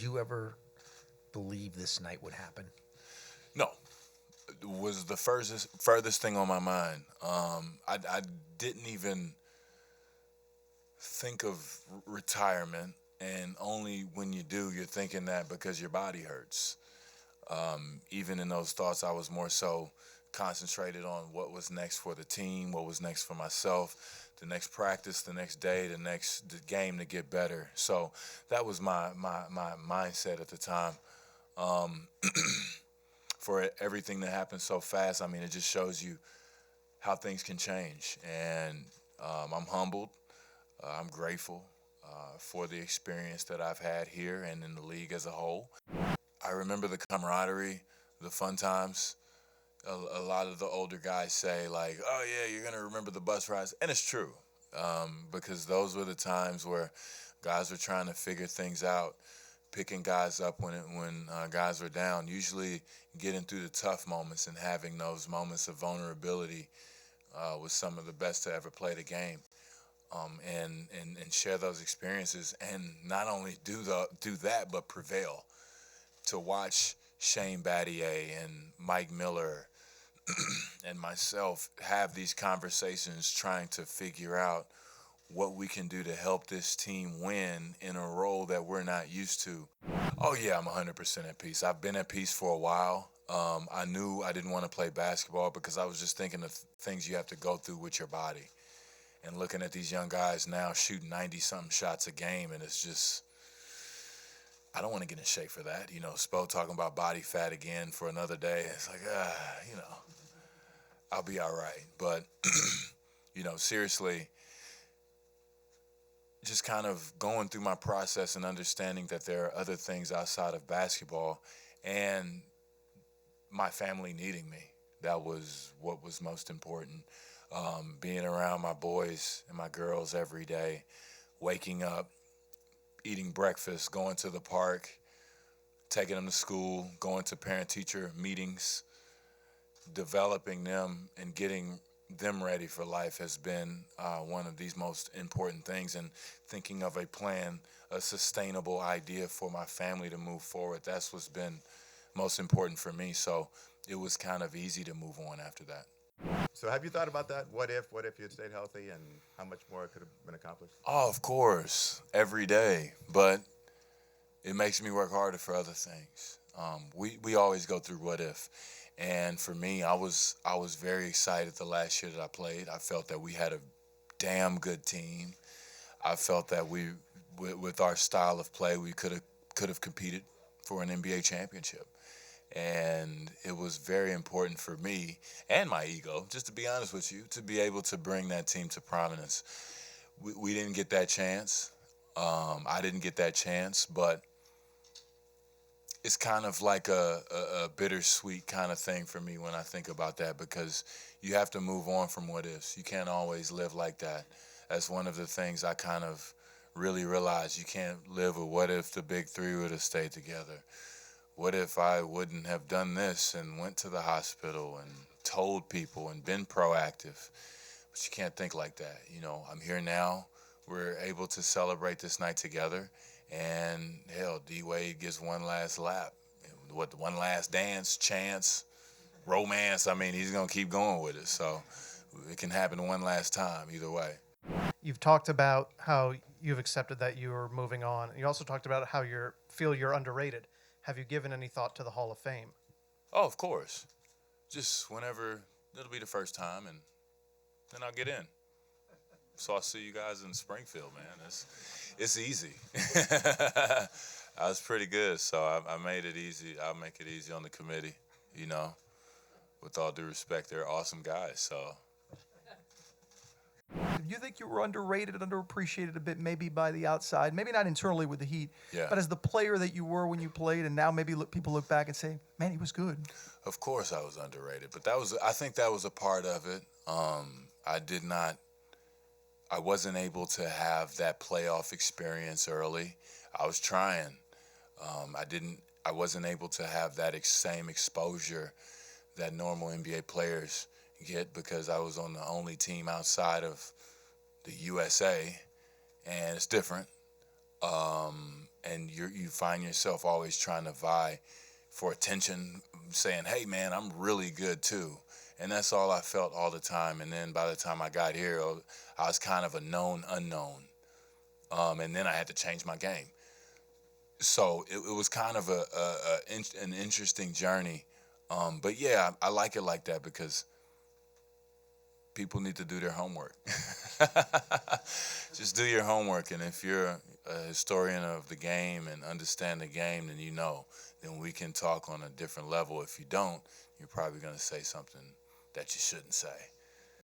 Did you ever believe this night would happen? No, it was the furthest thing on my mind. I didn't even think of retirement, and only when you do, you're thinking that because your body hurts. Even in those thoughts, I was more so concentrated on what was next for the team, what was next for myself, the next practice, the next day, the game to get better. So that was my mindset at the time. Um, for everything that happened so fast, I mean, it just shows you how things can change. And I'm humbled. I'm grateful for the experience that I've had here and in the league as a whole. I remember the camaraderie, the fun times. A lot of the older guys say, like, oh, yeah, you're going to remember the bus rides. And it's true, because those were the times where guys were trying to figure things out, picking guys up when guys were down, usually getting through the tough moments and having those moments of vulnerability was some of the best to ever play the game. And share those experiences, and not only do that, but prevail. To watch Shane Battier and Mike Miller and myself have these conversations trying to figure out what we can do to help this team win in a role that we're not used to. Oh yeah, I'm 100% at peace. I've been at peace for a while. I knew I didn't want to play basketball because I was just thinking of things you have to go through with your body. And looking at these young guys now shooting 90-something shots a game, and it's just, I don't want to get in shape for that. You know, Spo talking about body fat again for another day. It's like, I'll be all right. But, seriously, just kind of going through my process and understanding that there are other things outside of basketball and my family needing me. That was what was most important. Being around my boys and my girls every day, waking up, eating breakfast, going to the park, taking them to school, going to parent-teacher meetings, developing them and getting them ready for life has been one of these most important things. And thinking of a plan, a sustainable idea for my family to move forward, that's what's been most important for me. So it was kind of easy to move on after that. So have you thought about that? What if you had stayed healthy, and how much more could have been accomplished? Oh, of course, every day. But it makes me work harder for other things. We always go through what if. And for me, I was very excited the last year that I played. I felt that we had a damn good team. I felt that with our style of play, we could have competed for an NBA championship. And it was very important for me and my ego, just to be honest with you, to be able to bring that team to prominence. We didn't get that chance. I didn't get that chance, but it's kind of like a bittersweet kind of thing for me when I think about that, because you have to move on from what ifs. You can't always live like that. That's one of the things I kind of really realized. You can't live with what if the big three would have stayed together. What if I wouldn't have done this and went to the hospital and told people and been proactive? But you can't think like that. I'm here now. We're able to celebrate this night together. And, hell, D-Wade gets one last lap. One last dance, chance, romance. I mean, he's going to keep going with it. So it can happen one last time either way. You've talked about how you've accepted that you're moving on. You also talked about how you feel you're underrated. Have you given any thought to the Hall of Fame? Oh, of course. Just whenever, it'll be the first time, and then I'll get in. So I'll see you guys in Springfield, man. It's easy. I was pretty good, so I made it easy. I'll make it easy on the committee, With all due respect, they're awesome guys, so. Do you think you were underrated, underappreciated a bit, maybe by the outside? Maybe not internally with the Heat, Yeah. but as the player that you were when you played, and now maybe people look back and say, man, he was good. Of course I was underrated, but I think that was a part of it. I wasn't able to have that playoff experience early. I was trying. I wasn't able to have that same exposure that normal NBA players get, because I was on the only team outside of the USA, and it's different. and you find yourself always trying to vie for attention, saying, hey, man, I'm really good too. And that's all I felt all the time. And then by the time I got here, I was kind of a known unknown. And then I had to change my game. So it was kind of an interesting journey. But yeah, I like it like that because people need to do their homework. Just do your homework. And if you're a historian of the game and understand the game, then then we can talk on a different level. If you don't, you're probably going to say something that you shouldn't say.